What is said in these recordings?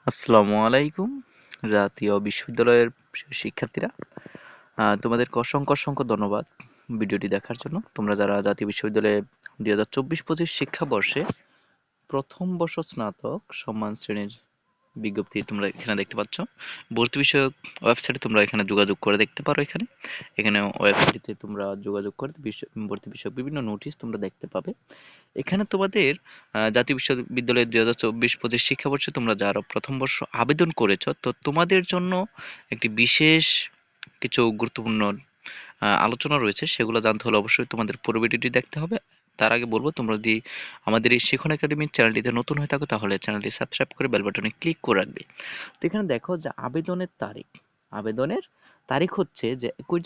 আসসালামু আলাইকুম জাতীয় বিশ্ববিদ্যালয়ের শিক্ষার্থীরা, তোমাদেরকে অসংখ্য অসংখ্য ধন্যবাদ ভিডিওটি দেখার জন্য। তোমরা যারা জাতীয় বিশ্ববিদ্যালয়ে 2024-25 শিক্ষাবর্ষে প্রথম বর্ষ স্নাতক সম্মান শ্রেণীর বিজ্ঞপ্তি তোমরা এখানে দেখতে পাচ্ছ। ভর্তি বিষয়ক ওয়েবসাইটে তোমরা এখানে যোগাযোগ করে দেখতে পারো। এখানে ওয়েবসাইটে তোমরা যোগাযোগ করে ভর্তি বিষয়ক বিভিন্ন নোটিশ তোমরা দেখতে পাবে। এখানে তোমাদের জাতীয় বিশ্ববিদ্যালয়ের 2024-25 শিক্ষাবর্ষে তোমরা যারা প্রথম বর্ষ আবেদন করেছো, তো তোমাদের জন্য একটি বিশেষ কিছু গুরুত্বপূর্ণ আলোচনা রয়েছে। সেগুলো জানতে হলে অবশ্যই তোমাদের পুরো ভিডিওটি দেখতে হবে। তার আগে বলবো, তোমরা যদি আমাদের এই শিখন একাডেমির চ্যানেলটিতে নতুন হয়ে থাকো তাহলে চ্যানেলটি সাবস্ক্রাইব করে বেল বাটনে ক্লিক করে রাখবে। তো এখানে দেখো যে আবেদনের তারিখ হচ্ছে যে 21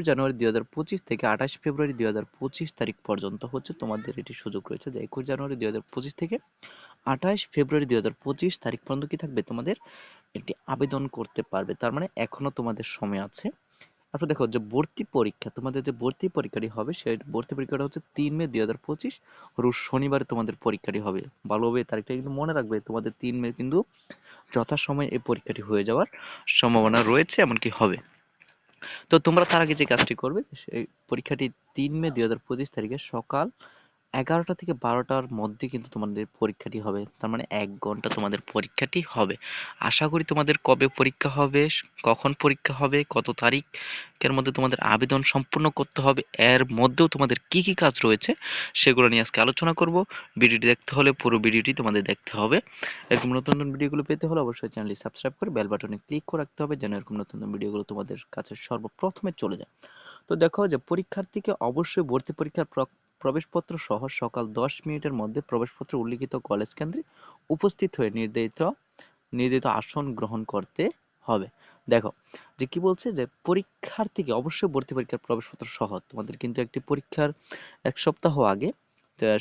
জানুয়ারি 2025 থেকে 28 ফেব্রুয়ারি 2025 তারিখ পর্যন্ত হচ্ছে তোমাদের এটি সুযোগ রয়েছে। যে 21 জানুয়ারি 2025 থেকে 28 ফেব্রুয়ারি 2025 তারিখ পর্যন্ত কি থাকবে, তোমাদের এটি আবেদন করতে পারবে। তার মানে এখনো তোমাদের সময় আছে। তারপর দেখো যে ভর্তি পরীক্ষা, তোমাদের যে ভর্তি পরীক্ষাটি হবে সেই ভর্তি পরীক্ষাটা হচ্ছে 3 মে 2025 রোজ শনিবারে তোমাদের পরীক্ষাটি হবে। ভালোভাবে তারিখটা কিন্তু মনে রাখবে, তোমাদের 3 মে কিন্তু যথাসময়ে এই পরীক্ষাটি হয়ে যাওয়ার সম্ভাবনা রয়েছে, এমনকি হবে। তো তোমরা তার আগে যে কাজটি করবে, সেই পরীক্ষাটি 3 মে 2025 তারিখে সকাল 11টা থেকে 12টার মধ্যে কিন্তু তোমাদের পরীক্ষাটি হবে। তার মানে 1 ঘন্টা তোমাদের পরীক্ষাটি হবে। আশা করি তোমাদের কবে পরীক্ষা হবে, কখন পরীক্ষা হবে, কত তারিখের মধ্যে তোমাদের আবেদন সম্পূর্ণ করতে হবে, এর মধ্যেও তোমাদের কি কি কাজ রয়েছে সেগুলো নিয়ে আজকে আলোচনা করব। ভিডিওটি দেখতে হলে পুরো ভিডিওটি তোমাদের দেখতে হবে। এরকম নতুন নতুন ভিডিওগুলো পেতে হলে অবশ্যই চ্যানেলটি সাবস্ক্রাইব করে বেল বাটনে ক্লিক করে রাখতে হবে, যেন এরকম নতুন নতুন ভিডিওগুলো তোমাদের কাছে সর্বপ্রথমে চলে যায়। তো দেখো যে পরীক্ষার্থীকে অবশ্যই ভর্তি পরীক্ষার প্রবেশপত্র সহ সকাল 10 মিনিটের মধ্যে প্রবেশপত্রে উল্লিখিত কলেজ কেন্দ্রে উপস্থিত হয়ে নির্ধারিত আসন গ্রহণ করতে হবে। দেখো যে কি বলছে, যে পরীক্ষার্থীকে অবশ্যই ভর্তি পরীক্ষার প্রবেশপত্র সহ, তোমাদের কিন্তু একটি পরীক্ষার 1 সপ্তাহ আগে,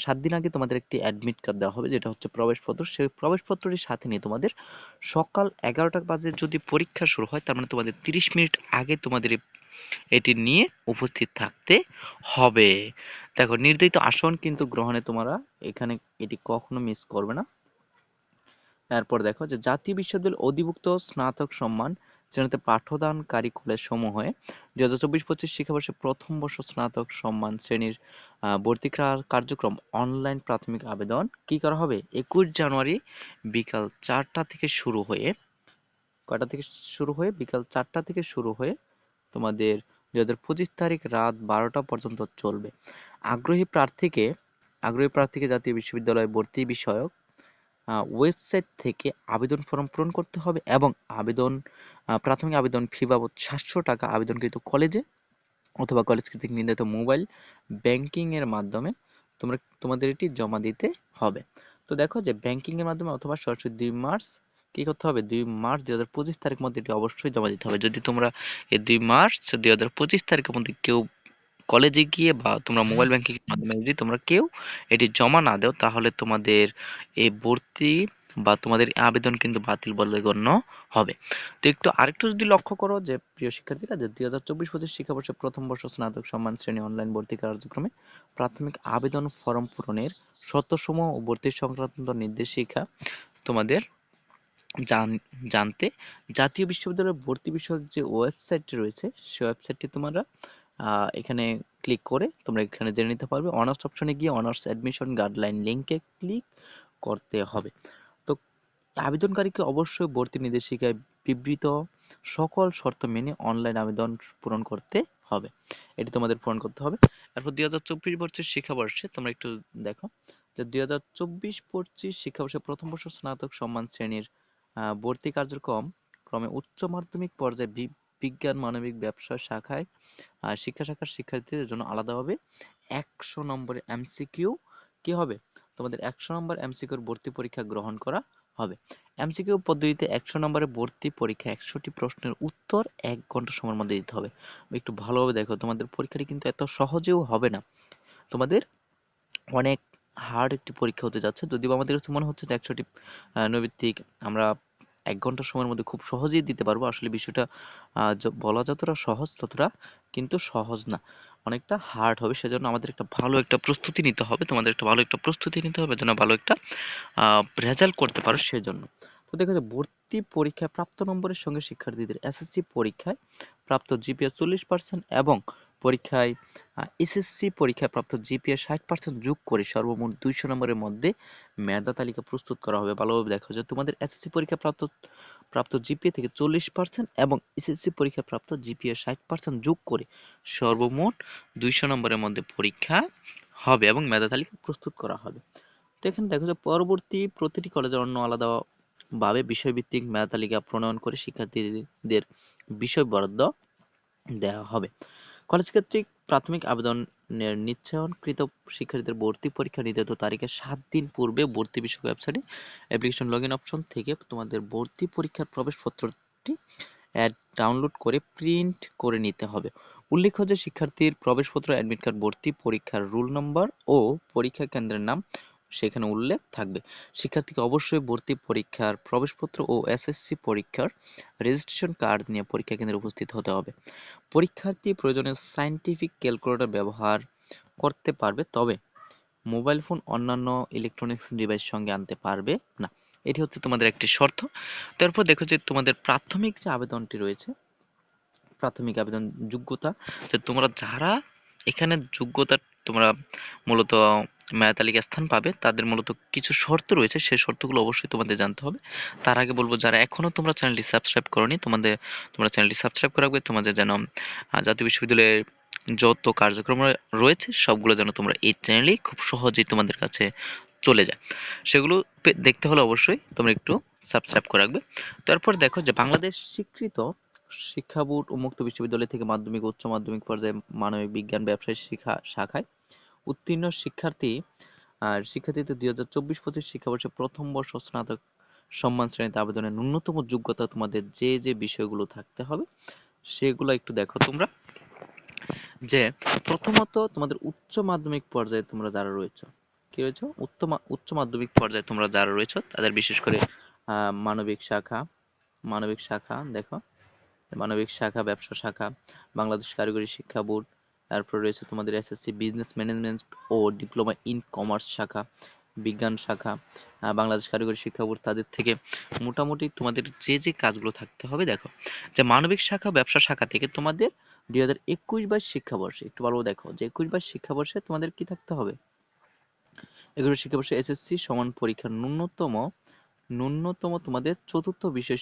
7 দিন আগে তোমাদের একটি অ্যাডমিট কার্ড দেওয়া হবে, যেটা হচ্ছে প্রবেশপত্র। সেই প্রবেশপত্রটির সাথে নিয়ে তোমাদের সকাল 11টা বাজে যদি পরীক্ষা শুরু হয়, তার মানে তোমাদের 30 মিনিট আগে তোমাদের এটি নিয়ে উপস্থিত থাকতে হবে। দেখো নির্ধারিত আসন কিন্তু গ্রহণে তোমরা এখানে এটি কখনো মিস করবে না। এরপর দেখো যে জাতীয় বিশ্ববিদ্যালয় অধিভুক্ত স্নাতক সম্মান শ্রেণীতে পাঠদানকারী কলেজ সমূহে 2024-25 শিক্ষাবর্ষে প্রথম বর্ষ স্নাতক সম্মান শ্রেণীর ভর্তি কার্যক্রম অনলাইন প্রাথমিক আবেদন কি করা হবে, 21 জানুয়ারি বিকাল 4টা থেকে শুরু হয়ে, কয়টা থেকে শুরু হয়ে, বিকাল 4টা থেকে শুরু হয়ে তোমাদের 2025 তারিখ রাত 12টা পর্যন্ত চলবে। আগ্রহী প্রার্থীকে জাতীয় বিশ্ববিদ্যালয়ে ভর্তি বিষয়ক ওয়েবসাইট থেকে আবেদন ফর্ম পূরণ করতে হবে এবং প্রাথমিক আবেদন ফি বাবদ 700 টাকা আবেদনকৃত কলেজে অথবা কলেজ কর্তৃক নির্ধারিত মোবাইল ব্যাংকিং এর মাধ্যমে তোমাদের এটি জমা দিতে হবে। তো দেখো যে ব্যাংকিং এর মাধ্যমে অথবা সরাসরি 2 মার্চ কি করতে হবে, 2 মার্চ 2025 তারিখ মধ্যে এটি অবশ্যই জমা দিতে হবে। যদি তোমরা এই 2 মার্চ 2025 তারিখের মধ্যে কেউ কলেজে গিয়ে বা তোমরা মোবাইল ব্যাংকিং এর মাধ্যমে যদি তোমরা কেউ এটি জমা না দাও, তাহলে তোমাদের এই ভর্তি বা তোমাদের আবেদন কিন্তু বাতিল বলে গণ্য হবে। তো আরেকটু যদি লক্ষ্য করো যে প্রিয় শিক্ষার্থীরা, যে 2024-25 শিক্ষাবর্ষে প্রথম বর্ষ স্নাতক সম্মান শ্রেণী অনলাইন ভর্তি কার্যক্রমে প্রাথমিক আবেদন ফরম পূরণের শর্তসমূহ ও ভর্তি সংক্রান্ত নির্দেশিকা তোমাদের জানতে জাতীয় বিশ্ববিদ্যালয়ের ভর্তি বিষয়ক যে ওয়েবসাইটটি রয়েছে, সেই ওয়েবসাইটটি তোমরা এখানে ক্লিক করে তোমরা এখানে জেনে নিতে পারবে। অনার্স অপশনে গিয়ে অনার্স অ্যাডমিশন গাইডলাইন লিঙ্কে ক্লিক করতে হবে। তো আবেদনকারীকে অবশ্যই ভর্তি নির্দেশিকায় বিবৃত সকল শর্ত মেনে অনলাইন আবেদন পূরণ করতে হবে। এটি তোমাদের পূরণ করতে হবে। তারপর 2024 শিক্ষাবর্ষে তোমরা একটু দেখো যে 2024-25 শিক্ষাবর্ষে প্রথম বর্ষ স্নাতক সম্মান শ্রেণীর ভর্তি ক্রমে উচ্চ মাধ্যমিক পর্যায়ে বিজ্ঞান মানবিক ব্যবসা শাখায় শিক্ষা শাখার শিক্ষার্থীদের জন্য আলাদাভাবে 100 নম্বরের এমসিকিউ কি হবে, তোমাদের 100 নম্বর এমসিকিউর ভর্তি পরীক্ষা গ্রহণ করা হবে। এমসিকিউ পদ্ধতিতে 100 নম্বরের ভর্তি পরীক্ষা 100টি প্রশ্নের উত্তর 1 ঘন্টা সময়ের মধ্যে দিতে হবে। একটু ভালোভাবে দেখো, তোমাদের পরীক্ষাটি কিন্তু এত সহজেও হবে না, তোমাদের অনেক হার্ড একটি পরীক্ষা হতে যাচ্ছে। যদিও আমাদের কাছে মনে হচ্ছে যে 100টি নৈর্ব্যক্তিক আমরা 1 ঘন্টা সময়ের মধ্যে খুব সহজেই দিতে পারবো, আসলে বিষয়টা বলা যতটা সহজ ততটা কিন্তু সহজ না, অনেকটা হার্ড হবে। সেজন্য আমাদের একটা ভালো একটা প্রস্তুতি নিতে হবে, তোমাদের একটা ভালো একটা প্রস্তুতি নিতে হবে যেন ভালো একটা রেজাল্ট করতে পারো সেজন্য। তো দেখা যায় ভর্তি পরীক্ষায় প্রাপ্ত নম্বরের সঙ্গে শিক্ষার্থীদের এসএসসি পরীক্ষায় প্রাপ্ত জিপিএ 40% এবং পরীক্ষায় এসএসসি পরীক্ষায় প্রাপ্ত জিপিএ 60% যোগ করে সর্বমোট 200 নম্বরের মধ্যে মেধা তালিকা প্রস্তুত করা হবে। ভালোভাবে দেখো যে তোমাদের এসএসসি পরীক্ষায় প্রাপ্ত জিপিএ থেকে 40% এবং এসএসসি পরীক্ষায় প্রাপ্ত জিপিএ 60% যোগ করে সর্বমোট 200 নম্বরের মধ্যে পরীক্ষা হবে এবং মেধা তালিকা প্রস্তুত করা হবে। তো এখানে দেখো যে পরবর্তী প্রতিটি কলেজের অন্য আলাদাভাবে বিষয়ভিত্তিক মেধা তালিকা প্রণয়ন করে শিক্ষার্থীদের বিষয় বরাদ্দ দেওয়া হবে। কলেজ কর্তৃক প্রাথমিক আবেদনের নিশ্চয়কৃত শিক্ষার্থীদের ভর্তি পরীক্ষা নির্ধারিত তারিখের 7 দিন পূর্বে ভর্তি বিষয়ক ওয়েবসাইটে অ্যাপ্লিকেশন লগইন অপশন থেকে তোমাদের ভর্তি পরীক্ষার প্রবেশপত্রটি ডাউনলোড করে প্রিন্ট করে নিতে হবে। উল্লেখ্য যে শিক্ষার্থীর প্রবেশপত্র, অ্যাডমিট কার্ড, ভর্তি পরীক্ষার রোল নম্বর ও পরীক্ষা কেন্দ্রের নাম সেখানে উল্লেখ থাকবে। শিক্ষার্থীকে অবশ্যই ভর্তি পরীক্ষার প্রবেশপত্র ও এসএসসি পরীক্ষার রেজিস্ট্রেশন কার্ড নিয়ে পরীক্ষা কেন্দ্রে উপস্থিত হতে হবে। পরীক্ষার্থী প্রয়োজনে সায়েন্টিফিক ক্যালকুলেটর ব্যবহার করতে পারবে, তবে মোবাইল ফোন অন্যান্য ইলেকট্রনিক্স ডিভাইস সঙ্গে আনতে পারবে না। এটি হচ্ছে তোমাদের একটি শর্ত। তারপর দেখো যে তোমাদের প্রাথমিক যে আবেদনটি রয়েছে, প্রাথমিক আবেদন যোগ্যতা, যে তোমরা যারা এখানে যোগ্যতা তোমরা মূলত মেধা তালিকায় স্থান পাবে, তাদের মূলত কিছু শর্ত রয়েছে, সেই শর্তগুলো অবশ্যই তোমাদের জানতে হবে। তার আগে বলবো, যারা এখনো তোমরা চ্যানেলটি সাবস্ক্রাইব করোনি, তোমরা চ্যানেলটি সাবস্ক্রাইব করে রাখবে, তোমাদের যেন জাতীয় বিশ্ববিদ্যালয়ের যত কার্যক্রম রয়েছে সবগুলো যেন তোমরা এই চ্যানেলেই খুব সহজেই তোমাদের কাছে চলে যায়। সেগুলো দেখতে হলে অবশ্যই তোমরা একটু সাবস্ক্রাইব করে রাখবে। তারপর দেখো যে বাংলাদেশ স্বীকৃত শিক্ষা বোর্ড উন্মুক্ত বিশ্ববিদ্যালয় থেকে মাধ্যমিক ও উচ্চ মাধ্যমিক পর্যায়ে মানবিক বিজ্ঞান ব্যবসায় শাখায় উত্তীর্ণ শিক্ষার্থীদের 2024-25 শিক্ষাবর্ষে প্রথম বর্ষ স্নাতক সম্মান শ্রেণীতে আবেদনের ন্যূনতম যোগ্যতা তোমাদের যে বিষয়গুলো থাকতে হবে সেগুলো একটু দেখো তোমরা। যে প্রথমত তোমাদের উচ্চ মাধ্যমিক পর্যায়ে তোমরা যারা রয়েছে, কি রয়েছে, উচ্চ মাধ্যমিক পর্যায়ে তোমরা যারা রয়েছে তাদের বিশেষ করে মানবিক শাখা দেখো, মানবিক শাখা, ব্যবসা শাখা, বাংলাদেশ কারিগরি শিক্ষা বোর্ড, তারপর রয়েছে তোমাদের এসএসসি বিজনেস ম্যানেজমেন্ট ও ডিপ্লোমা ইন কমার্স শাখা, বিজ্ঞান শাখা, বাংলাদেশ কারিগরি শিক্ষা বোর্ড, তাদের থেকে মোটামুটি তোমাদের যে কাজগুলো থাকতে হবে দেখো। যে মানবিক শাখা, ব্যবসা শাখা থেকে তোমাদের 2021-22 শিক্ষাবর্ষে একটু ভালো দেখো যে 21-22 শিক্ষাবর্ষে তোমাদের কি থাকতে হবে, 21 শিক্ষাবর্ষে এসএসসি সমান পরীক্ষার ন্যূনতম তোমাদের চতুর্থ বিষয়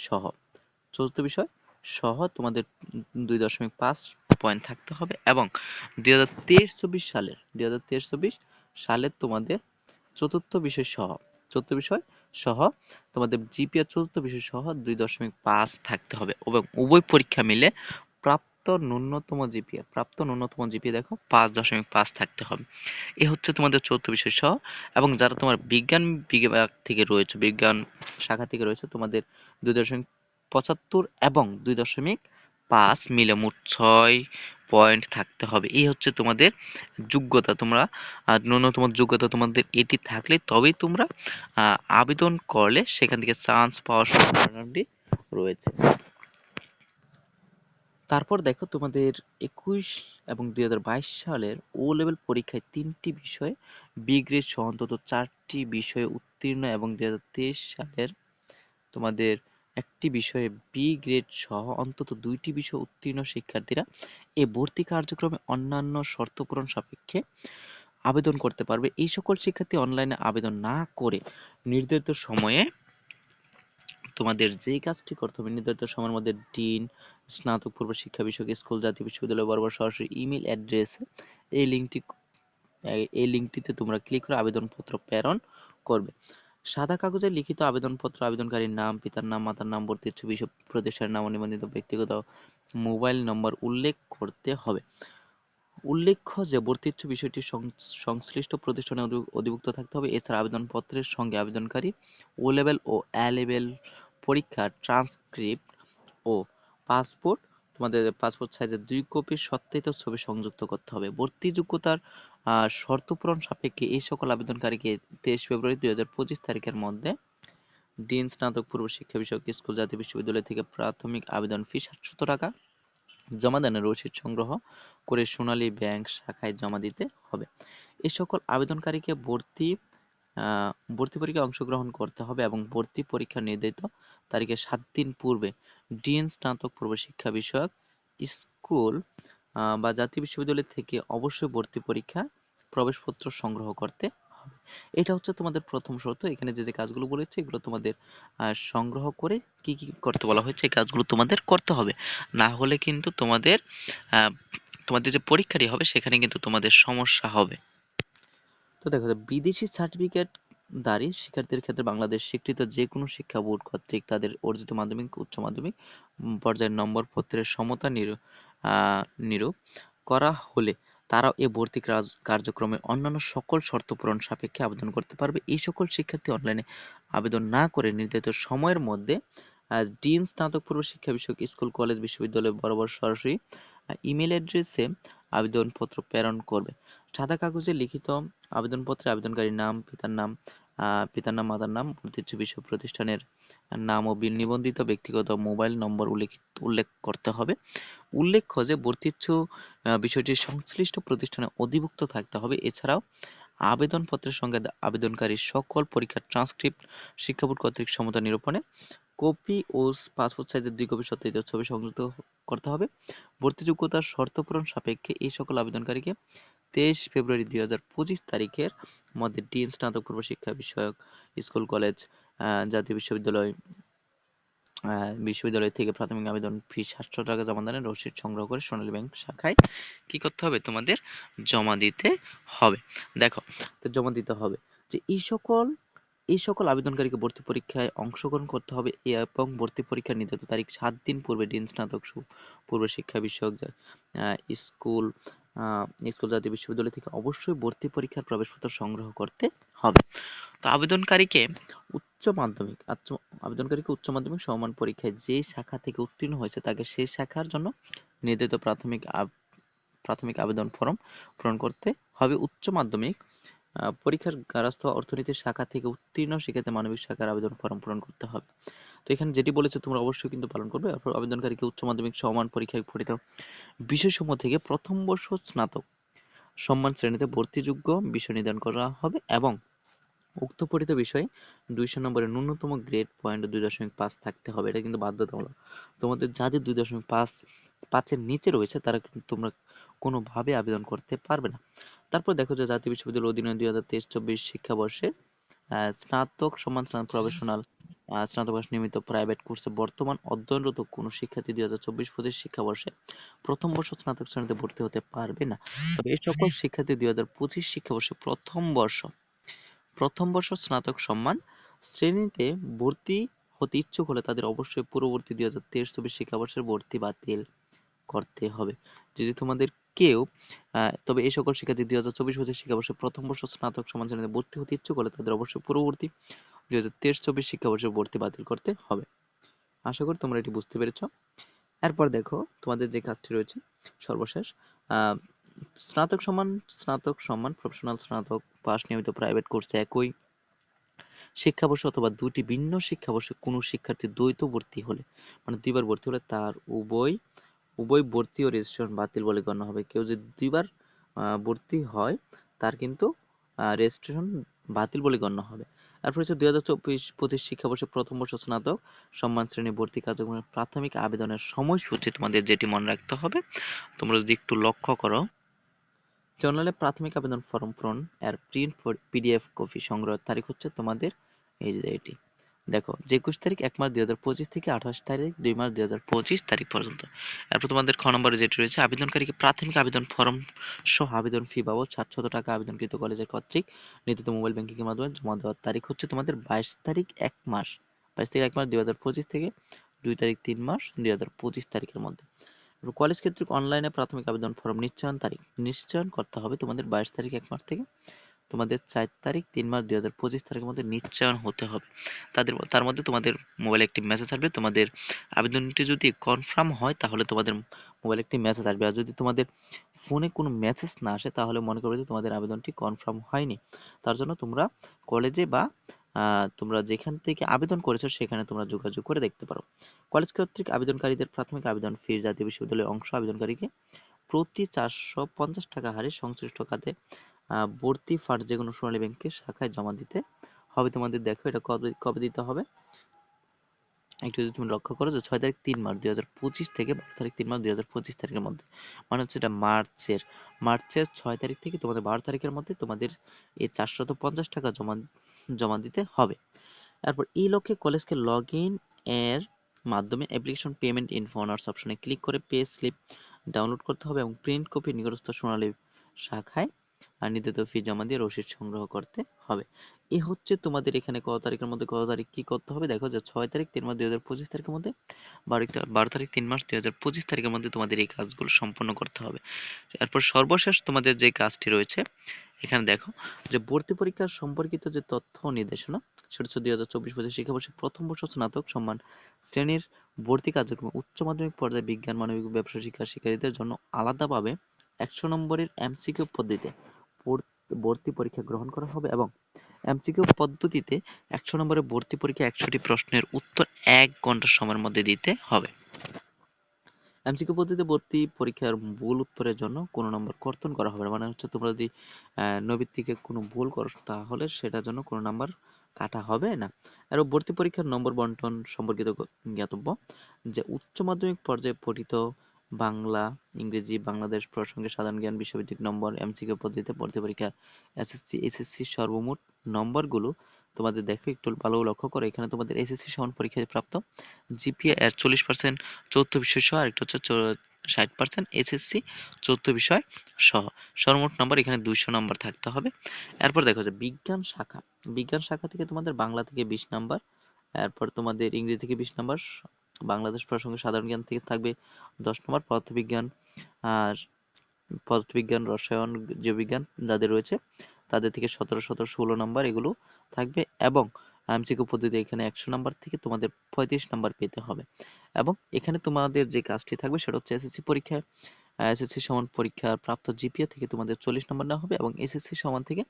সহ তোমাদের 2.5 পয়েন্ট থাকতে হবে এবং 2023-24 সালের তোমাদের চতুর্থ বিষয় সহ তোমাদের জিপিএ চতুর্থ বিষয় সহ 2.5 থাকতে হবে এবং উভয় পরীক্ষা মিলে প্রাপ্ত ন্যূনতম জিপিএ দেখো 5.5 থাকতে হবে। এ হচ্ছে তোমাদের চতুর্থ বিষয় সহ। এবং যারা তোমার বিজ্ঞান বিভাগ থেকে রয়েছে, বিজ্ঞান শাখা থেকে রয়েছে, তোমাদের 2.75 এবং 2.5 মিলে মোট 6 পয়েন্ট থাকতে হবে। এই হচ্ছে তোমাদের যোগ্যতা। তোমরা ন্যূনতম যোগ্যতা তোমাদের এটি থাকলে তবেই তোমরা আবেদন করলে সেখান থেকে চান্স পাওয়ার সম্ভাবনাটি রয়েছে। তারপর দেখো তোমাদের 21 এবং 2022 সালের ও লেভেল পরীক্ষায় 3টি বিষয়ে বি গ্রেড সহ অন্তত 4টি বিষয়ে উত্তীর্ণ এবং 2023 সালের তোমাদের একটি বিষয়ে বি গ্রেড সহ অন্তত 2টি বিষয়ে উত্তীর্ণ শিক্ষার্থীরা এই ভর্তি কার্যক্রমে অন্যান্য শর্ত পূরণ সাপেক্ষে আবেদন করতে পারবে। এই সকল শিক্ষার্থী অনলাইনে আবেদন না করে নির্ধারিত সময়ে তোমাদের যেই কাজটি করতে হবে, নির্ধারিত সময়ের মধ্যে ডিন, স্নাতক পূর্ব শিক্ষা বিষয়ক স্কুল, জাতীয় বিশ্ববিদ্যালয় বরাবর সরাসরি ইমেল অ্যাড্রেসে এই লিঙ্কটিতে তোমরা ক্লিক করে আবেদনপত্র প্রেরণ করবে। সাদা কাগজে লিখিত আবেদনপত্র আবেদনকারীর নাম, পিতার নাম, মাতার নাম, ভর্তির ছবি, প্রতিষ্ঠানের নাম ও নিবন্ধিত ব্যক্তিগত মোবাইল নম্বর উল্লেখ করতে হবে। উল্লেখ্য যে ভর্তির বিষয়টি সংশ্লিষ্ট প্রতিষ্ঠানে অধিভুক্ত থাকতে হবে। এছাড়া আবেদনপত্রের সঙ্গে আবেদনকারী ও লেভেল ও এ লেভেল পরীক্ষার ট্রান্সক্রিপ্ট ও তোমাদের পাসপোর্ট সাইজের 2 কপি সত্যায়িত ছবি সংযুক্ত করতে হবে। ভর্তি যোগ্যতার শর্ত পূরণ সাপেক্ষে এই সকল আবেদনকারীকে 23 ফেব্রুয়ারি 2025 তারিখের মধ্যে ডিন, স্নাতক পূর্ব শিক্ষা বিষয়ক স্কুল, জাতীয় বিশ্ববিদ্যালয় থেকে প্রাথমিক আবেদন ফি 700 টাকা জমা দানের রসিদ সংগ্রহ করে সোনালী ব্যাংক শাখায় জমা দিতে হবে। এই সকল আবেদনকারীকে ভর্তি ভর্তি পরীক্ষায় অংশগ্রহণ করতে হবে এবং ভর্তি পরীক্ষা নির্ধারিত তারিখের 7 দিন পূর্বে ডিএন স্নাতক পূর্ব শিক্ষা বিষয়ক স্কুল বা জাতীয় বিশ্ববিদ্যালয় থেকে অবশ্যই ভর্তি পরীক্ষা প্রবেশপত্র সংগ্রহ করতে হবে। এটা হচ্ছে তোমাদের প্রথম শর্ত। এখানে যে কাজগুলো বলেছে এগুলো তোমাদের সংগ্রহ করে কি কি করতে বলা হয়েছে এই কাজগুলো তোমাদের করতে হবে। না হলে কিন্তু তোমাদের তোমাদের যে পরীক্ষাটি হবে সেখানে কিন্তু তোমাদের সমস্যা হবে। তো দেখো, বিদেশি সার্টিফিকেট দারি শিক্ষার্থীদের ক্ষেত্রে বাংলাদেশ স্বীকৃত যে কোনো শিক্ষা বোর্ড কর্তৃক তাদের অর্জিত মাধ্যমিক উচ্চ মাধ্যমিক পর্যায়ের নম্বরপত্রের সমতা নিরূপ করা হলে তারাও এ ভর্তি কার্যক্রমে অন্যান্য সকল শর্ত পূরণ সাপেক্ষে আবেদন করতে পারবে। এই সকল শিক্ষার্থী অনলাইনে আবেদন না করে নির্ধারিত সময়ের মধ্যে ডিন স্নাতক পূর্ব শিক্ষা বিষয়ক স্কুল কলেজ বিশ্ববিদ্যালয় বরাবর সরাসরি ইমেল অ্যাড্রেসে আবেদনপত্র প্রেরণ করবে। সাদা কাগজে লিখিত আবেদনপত্রে আবেদনকারীর নাম, পিতার নাম, মাতার নাম, ভর্তিচ্ছু বিষয় প্রতিষ্ঠানের নাম ও নিবন্ধিত ব্যক্তিগত মোবাইল নম্বর উল্লেখ করতে হবে। উল্লেখ্য যে ভর্তিচ্ছু বিষয়টি সংশ্লিষ্ট প্রতিষ্ঠানে অধিভুক্ত থাকতে হবে। এছাড়াও আবেদনপত্রের সঙ্গে আবেদনকারীর সকল পরীক্ষার ট্রান্সক্রিপ্ট শিক্ষা বোর্ড কর্তৃক সমতা নিরূপণে কপি ও পাসপোর্ট সাইজের 2 কপি সত্যায়িত ছবি সংযুক্ত করতে হবে। ভর্তি যোগ্যতার শর্ত পূরণ সাপেক্ষে এই সকল আবেদনকারীকে 23 ফেব্রুয়ারি 2025 তারিখের মধ্যে ডিন স্নাতক পূর্ব শিক্ষা বিষয়ক স্কুল কলেজ জাতীয় বিশ্ববিদ্যালয় থেকে প্রাথমিক আবেদন ফি 700 টাকা জমা দানের রসিদ সংগ্রহ করে সোনালী ব্যাংক শাখায় কি করতে হবে? তোমাদের জমা দিতে হবে। দেখো, তো জমা দিতে হবে যে এই সকল আবেদনকারীকে ভর্তি পরীক্ষায় অংশগ্রহণ করতে হবে এবং ভর্তি পরীক্ষার নির্ধারিত তারিখ 7 দিন পূর্বে ডিন স্নাতক পূর্ব শিক্ষা বিষয়ক স্কুল স্কুল জাতীয় বিশ্ববিদ্যালয় থেকে অবশ্যই ভর্তি পরীক্ষার প্রবেশপত্র সংগ্রহ করতে হবে। তো আবেদনকারীকে উচ্চ মাধ্যমিক সমমান পরীক্ষায় যে শাখা থেকে উত্তীর্ণ হয়েছে তাকে সেই শাখার জন্য নির্ধারিত প্রাথমিক আবেদন ফরম পূরণ করতে হবে। উচ্চ মাধ্যমিক পরীক্ষার গার্হস্থ্য অর্থনীতির শাখা থেকে উত্তীর্ণ শিক্ষার্থী মানবিক শাখার আবেদন ফরম পূরণ করতে হবে। তো এখানে যেটি বলেছে তোমরা অবশ্যই কিন্তু পালন করবে। আবেদনকারীকে উচ্চ মাধ্যমিক সমমান পরীক্ষায় পঠিত বিষয়সমূহ থেকে প্রথম বর্ষ স্নাতক সম্মান শ্রেণীতে ভর্তিযোগ্য বিষয় নির্ধারণ করা হবে এবং উক্ত পঠিত বিষয়ে 200 নম্বরের ন্যূনতম গ্রেড পয়েন্ট 2.5 থাকতে হবে। এটা কিন্তু বাধ্যতামূলক। তোমাদের যাদের 2.5 এর নিচে রয়েছে তারা কিন্তু তোমরা কোনোভাবে আবেদন করতে পারবে না। তারপর দেখো যে জাতীয় বিশ্ববিদ্যালয়ের অধীনে 2023-24 শিক্ষাবর্ষে স্নাতক সম্মান প্রফেশনাল স্নাতক পাশ নিয়মিত প্রাইভেট কোর্সে বর্তমান অধ্যয়নরত কোনো শিক্ষার্থী 2024-25 শিক্ষাবর্ষে প্রথম বর্ষ স্নাতক শ্রেণীতে ভর্তি হতে পারবে না। তবে এই সকল শিক্ষার্থী 2025 শিক্ষাবর্ষে প্রথম বর্ষ স্নাতক সম্মান শ্রেণীতে ভর্তি হতে ইচ্ছুক হলে তাদের অবশ্যই পূর্ববর্তী 2023-24 শিক্ষাবর্ষের ভর্তি বাতিল করতে হবে। যদি তোমাদের কেউ তবে এই সকল শিক্ষার্থী 2024-25 শিক্ষাবর্ষে প্রথম বর্ষ স্নাতক সম্মান শ্রেণীতে ভর্তি হতে ইচ্ছুক হলে তাদের অবশ্যই পূর্ববর্তী 2023-24 শিক্ষাবর্ষে ভর্তি বাতিল করতে হবে। আশা করি তোমরা এটি বুঝতে পেরেছ। এরপর দেখো তোমাদের যে কাজটি রয়েছে সর্বশেষ স্নাতক সম্মান প্রফেশনাল স্নাতক পাশ নিয়মিত প্রাইভেট কোর্সে একই শিক্ষাবর্ষ অথবা দুটি ভিন্ন শিক্ষাবর্ষে কোনো শিক্ষার্থী দ্বৈত ভর্তি হলে মানে দুইবার ভর্তি হলে তার উভয় ভর্তি ও রেজিস্ট্রেশন বাতিল বলে গণ্য হবে। কেউ যদি দুইবার ভর্তি হয় তার কিন্তু রেজিস্ট্রেশন বাতিল বলে গণ্য হবে। তারপর হচ্ছে 2024-25 শিক্ষাবর্ষে প্রথম বর্ষ স্নাতক সম্মান শ্রেণী ভর্তি কার্যক্রমের প্রাথমিক আবেদনের সময়সূচি তোমাদের যেটি মনে রাখতে হবে, তোমরা যদি একটু লক্ষ্য করো, জার্নালে প্রাথমিক আবেদন ফর্ম পূরণ এর প্রিন্ট পিডিএফ কপি সংগ্রহের তারিখ হচ্ছে তোমাদের এই যে এটি দেখো 21 তারিখ 1 মার্চ 2025 থেকে 28 তারিখ 2 মার্চ 2025 তারিখ পর্যন্ত। এরপর তোমাদের খ নম্বরে যেটি রয়েছে আবেদনকারীকে প্রাথমিক আবেদন ফর্ম সহ আবেদন ফি বাবদ 700 টাকা আবেদনকৃত কলেজের কর্তৃক নির্ধারিত মোবাইল ব্যাংকিং এর মাধ্যমে জমা দেওয়ার তারিখ হচ্ছে তোমাদের 22 তারিখ 1 মাস 2025 থেকে 2 তারিখ 3 মাস 2025 তারিখের মধ্যে। কলেজ কর্তৃক অনলাইনে প্রাথমিক আবেদন ফরম নিশ্চয়ন করতে হবে তোমাদের 22 তারিখ 1 মাস থেকে তোমাদের 4 তারিখ 3 মাস 2025 তারিখের মধ্যে নিশ্চয়ন হতে হবে। তার মধ্যে তোমাদের মোবাইলে একটি মেসেজ আসবে। তোমাদের আবেদনটি যদি কনফার্ম হয় তাহলে তোমাদের মোবাইলে একটি মেসেজ আসবে। আর যদি তোমাদের ফোনে কোনো মেসেজ না আসে তাহলে মনে করবে যে তোমাদের আবেদনটি কনফার্ম হয়নি। তার জন্য তোমরা কলেজে বা তোমরা যেখান থেকে আবেদন করেছো সেখানে তোমরা যোগাযোগ করে দেখতে পারো। কলেজ কর্তৃক আবেদনকারীদের প্রাথমিক আবেদন ফি জাতীয় বিশ্ববিদ্যালয়ের অংশ আবেদনকারীকে প্রতি 450 টাকা হারে সংশ্লিষ্ট খাতে ভর্তি ফার্স্ট যে কোনো সোনালী ব্যাংকের শাখায় জমা দিতে হবে তোমাদের। দেখো এটা কবে কবে দিতে হবে, একটু যদি তুমি লক্ষ্য করো যে 6 তারিখ 3 মার্চ 2025 থেকে 12 তারিখ 3 মার্চ 2025 তারিখের মধ্যে, মানে হচ্ছে এটা মার্চের 6 তারিখ থেকে তোমাদের 12 তারিখের মধ্যে তোমাদের এই 450 টাকা জমা দিতে হবে। তারপর এই লক্ষ্যে কলেজকে লগ ইন এর মাধ্যমে অ্যাপ্লিকেশন পেমেন্ট ইনফো অনার্স অপশনে ক্লিক করে পে স্লিপ ডাউনলোড করতে হবে এবং প্রিন্ট কপি নিকটস্থ সোনালী শাখায় নির্ধারিত ফি জমা দিয়ে রসিদ সংগ্রহ করতে হবে। এ হচ্ছে তোমাদের এখানে কত তারিখের মধ্যে কত তারিখ কি করতে হবে। দেখো যে 6 তারিখ 3 মার্চ 2025 তারিখের মধ্যে, 12 তারিখ 3 মার্চ 2025 তারিখের মধ্যে তোমাদের এই কাজগুলো সম্পন্ন করতে হবে। এরপর সর্বশেষ তোমাদের যে কাজটি রয়েছে এখানে দেখো যে ভর্তি পরীক্ষা সম্পর্কিত যে তথ্য ও নির্দেশনা সেটা হচ্ছে 2024-25 শিক্ষাবর্ষে প্রথম বর্ষ স্নাতক সম্মান শ্রেণীর ভর্তি কার্যক্রমে উচ্চ মাধ্যমিক পর্যায়ে বিজ্ঞান মানবিক ব্যবসা শিক্ষার শিক্ষার্থীদের জন্য আলাদাভাবে 100 নম্বরের এমসিকিউ পদ্ধতিতে ভর্তি পরীক্ষা গ্রহণ করা হবে এবং এমসিকিউ পদ্ধতিতে 100 নম্বরের ভর্তি পরীক্ষা 100টি প্রশ্নের উত্তর 1 ঘন্টা সময়ের মধ্যে দিতে হবে। এমসিকিউ পদ্ধতিতে ভর্তি পরীক্ষার ভুল উত্তরের জন্য কোনো নম্বর কর্তন করা হবে না, মানে হচ্ছে তোমরা যদি নবীর থেকে কোনো ভুল করো তাহলে সেটার জন্য কোনো নাম্বার কাটা হবে না। আর ভর্তি পরীক্ষার নম্বর বন্টন সম্পর্কিত জ্ঞাতব্য যে উচ্চ মাধ্যমিক পর্যায়ে পঠিত বাংলা, ইংরেজি, বাংলাদেশ প্রসঙ্গে সাধারণ জ্ঞান বিষয়ভিত্তিক নম্বর এমসিকিউ পদ্ধতিতে ভর্তি পরীক্ষা এসএসসি সর্বমোট নম্বরগুলো তোমাদের দেখো একটু ভালো লক্ষ্য করো। এখানে তোমাদের এসএসসি সমান পরীক্ষায় প্রাপ্ত জিপিএ এর 40% চতুর্থ বিষয় সহ, আরেকটা হচ্ছে 60% এসএসসি চতুর্থ বিষয় সহ, সর্বমোট নাম্বার এখানে 200 নাম্বার থাকতে হবে। এরপর দেখো যে বিজ্ঞান শাখা থেকে তোমাদের বাংলা থেকে 20 নাম্বার, এরপর তোমাদের ইংরেজি থেকে 20 নাম্বার, বাংলাদেশ প্রসঙ্গে সাধারণ জ্ঞান থেকে থাকবে 10 নম্বর, পদার্থবিজ্ঞান, রসায়ন, জীববিজ্ঞান যাদের রয়েছে তাদের থেকে 17, 17, 16 নাম্বার এগুলো থাকবে এবং এমসিকিউ পদ্ধতি এখানে 100 নাম্বার থেকে তোমাদের 35 নাম্বার পেতে হবে। এবং এখানে তোমাদের যে কাজটি থাকবে সেটা হচ্ছে এসএসসি সমান পরীক্ষার প্রাপ্ত জিপিএ থেকে তোমাদের 40 নাম্বার নেওয়া হবে এবং এসএসসি সমান থেকে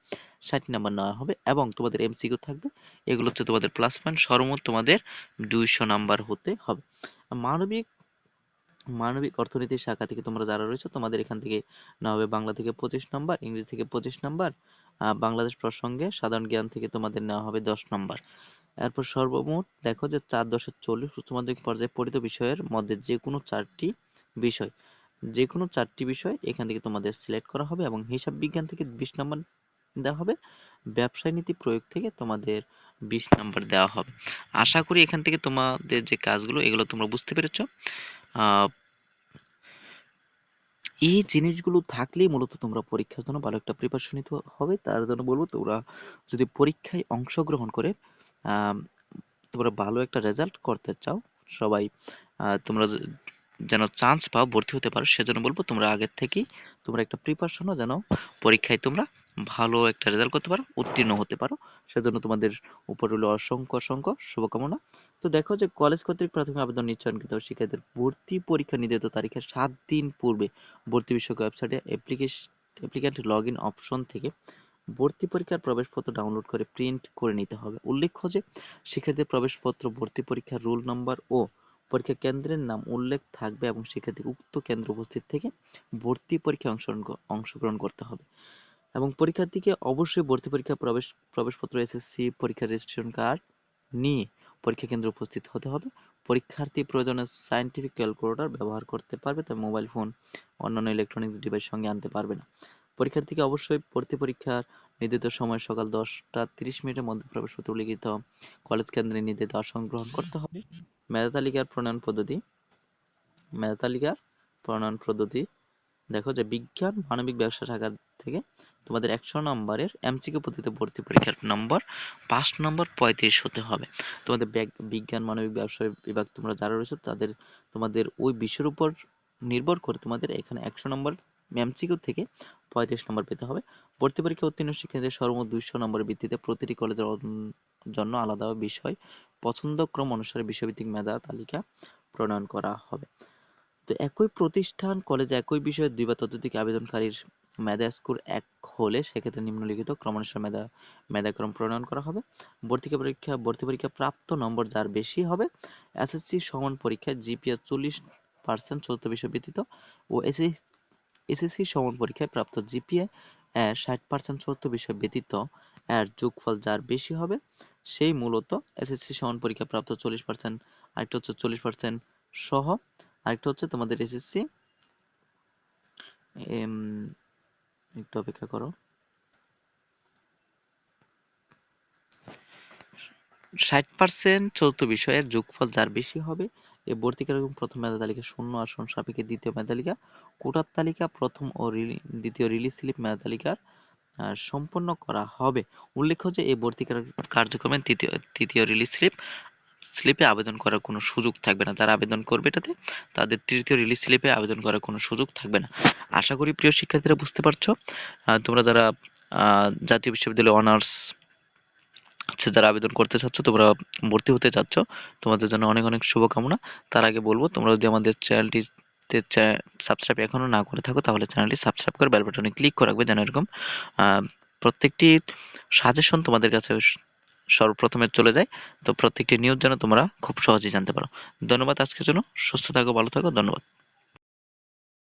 60 নাম্বার নেওয়া হবে এবং তোমাদের এমসিকিউ থাকবে, এগুলো হচ্ছে তোমাদের প্লাস পয়েন্ট, সর্বমোট তোমাদের 200 নাম্বার হতে হবে। মানবিক অর্থনীতি শাখা থেকে তোমরা যারা রয়েছে তোমাদের এখান থেকে নেওয়া হবে বাংলা থেকে 25 নাম্বার, ইংরেজি থেকে 25 নাম্বার, বাংলাদেশ প্রসঙ্গে সাধারণ জ্ঞান থেকে তোমাদের নেওয়া হবে 10 নাম্বার। এরপর সর্বমোট দেখো যে 4-10-40 উচ্চ মাধ্যমিক পর্যায়ে পঠিত বিষয়ের মধ্যে যে কোনো চারটি বিষয় এখান থেকে তোমাদের সিলেক্ট করা হবে এবং হিসাব বিজ্ঞান থেকে 20 নাম্বার দেওয়া হবে, ব্যবসায় নীতি প্রয়োগ থেকে তোমাদের 20 নাম্বার দেওয়া হবে। আশা করি এখান থেকে তোমাদের যে কাজগুলো এগুলো তোমরা বুঝতে পেরেছো। আহ এই জিনিসগুলো থাকলেই মূলত তোমরা পরীক্ষার জন্য ভালো একটা প্রিপারেশন নিতে হবে। তার জন্য বলবো তোমরা যদি পরীক্ষায় অংশগ্রহণ করে আহ তোমরা ভালো একটা রেজাল্ট করতে চাও, সবাই তোমরা যেন চান্স পাও, ভর্তি হতে পারো, সেজন্য বলবো তোমরা আগের থেকেই তোমরা একটা প্রিপারেশনও যেন পরীক্ষায় তোমরা ভালো একটা রেজাল্ট করতে পারো, উত্তীর্ণ হতে পারো, সেজন্য তোমাদের উপর হলো অসংখ্য অসংখ্য শুভকামনা। তো দেখো যে কলেজ কর্তৃক প্রাথমিক আবেদন নিশ্চয়কৃত শিক্ষার্থীদের ভর্তি পরীক্ষা নির্ধারিত তারিখের 7 দিন পূর্বে ভর্তি বিষয়ক ওয়েবসাইটে অ্যাপ্লিক্যান্ট লগ ইন অপশন থেকে ভর্তি পরীক্ষার প্রবেশপত্র ডাউনলোড করে প্রিন্ট করে নিতে হবে। উল্লেখ্য যে শিক্ষার্থীদের প্রবেশপত্র, ভর্তি পরীক্ষার রোল নম্বর ও পরীক্ষা কেন্দ্রের নাম উল্লেখ থাকবে এবং শিক্ষার্থী উক্ত কেন্দ্রে উপস্থিত থেকে ভর্তি পরীক্ষায় অংশগ্রহণ করতে হবে এবং পরীক্ষার্থীকে অবশ্যই ভর্তি পরীক্ষার প্রবেশপত্র, এসএসসি পরীক্ষার রেজিস্ট্রেশন কার্ড নিয়ে পরীক্ষা কেন্দ্রে উপস্থিত হতে হবে। পরীক্ষার্থী প্রয়োজনে সায়েন্টিফিক ক্যালকুলেটর ব্যবহার করতে পারবে, তবে মোবাইল ফোন অন্যান্য ইলেকট্রনিক্স ডিভাইস সঙ্গে আনতে পারবে না। পরীক্ষার্থীকে অবশ্যই ভর্তি পরীক্ষার নির্ধারিত সময় সকাল 10টা 30 মিনিটের মধ্যে প্রবেশপত্র লিখিত কলেজ কেন্দ্রে নির্ধারিত আসন গ্রহণ করতে হবে। মেধা তালিকার প্রণয়ন পদ্ধতি দেখো যে বিজ্ঞান মানবিক ব্যবসা শাখা থেকে তোমাদের 100 নম্বরের এমসিকিউ পদ্ধতিতে ভর্তি পরীক্ষার নম্বর 5 নম্বর 35 হতে হবে। তোমাদের বিজ্ঞান মানবিক ব্যবসা বিভাগ তোমরা যারা রয়েছে তাদের তোমাদের ওই বিষয়ের উপর নির্ভর করে তোমাদের এখানে 100 নম্বর এমসিকিউ থেকে 35 নম্বর পেতে হবে। ভর্তি পরীক্ষা উত্তীর্ণ শিক্ষার্থীদের সর্বমোট 200 নম্বরের ভিত্তিতে প্রতিটি কলেজের জন্য আলাদা বিষয় পছন্দক্রম অনুসারে বিষয়ভিত্তিক মেধা তালিকা প্রণয়ন করা হবে। তো একই প্রতিষ্ঠান কলেজে একই বিষয়ে 2 বা ততোধিক আবেদনকারীর মেধা স্কোর এক হলে সেক্ষেত্রে নিম্নলিখিত ক্রমানুসারে মেধাক্রম প্রণয়ন করা হবে। ভর্তি পরীক্ষা প্রাপ্ত নম্বর যার বেশি হবে, এসএসসি সমান পরীক্ষায় জিপিএ 40% চতুর্থ বিষয় ব্যতীত ও এসএসসি সমান পরীক্ষায় প্রাপ্ত জিপিএ এর 60% চূড়ান্ত বিষয় ব্যতীত এর যোগফল যার বেশি হবে সেই মূলত এসএসসি সমান পরীক্ষা প্রাপ্ত 40%, আরেকটা হচ্ছে 40% সহ, আরেকটা হচ্ছে তোমাদের এসএসসি একটু অপেক্ষা করো, 60% চতুর্থ বিষয়ের যোগফল যার বেশি হবে এ ভর্তিকার প্রথম মেধা তালিকা শূন্য আসন সাপেক্ষে দ্বিতীয় মেধা তালিকা, কোটার তালিকা প্রথম ও দ্বিতীয় রিলিজ স্লিপ মেধা তালিকার সম্পন্ন করা হবে। উল্লেখ্য যে এই ভর্তিকার কার্যক্রমে তৃতীয় রিলিজ স্লিপে আবেদন করার কোনো সুযোগ থাকবে না। যারা আবেদন করবে এটাতে তাদের তৃতীয় রিলিজ স্লিপে আবেদন করার কোনো সুযোগ থাকবে না। আশা করি প্রিয় শিক্ষার্থীরা বুঝতে পারছো। তোমরা যারা জাতীয় বিশ্ববিদ্যালয়ে অনার্স যারা আবেদন করতে চাচ্ছ, তোমরা ভর্তি হতে চাচ্ছ, তোমাদের জন্য অনেক অনেক শুভকামনা। তার আগে বলবো তোমরা যদি আমাদের চ্যানেলটিতে সাবস্ক্রাইব এখনো না করে থাকো তাহলে চ্যানেলটি সাবস্ক্রাইব করে বেল বাটনে ক্লিক করে রাখবে যেন এরকম প্রত্যেকটি সাজেশন তোমাদের কাছে সর্বপ্রথমে চলে যায়। তো প্রত্যেকটি নিউজ যেন তোমরা খুব সহজেই জানতে পারো। ধন্যবাদ আজকের জন্য। সুস্থ থাকো, ভালো থাকো। ধন্যবাদ।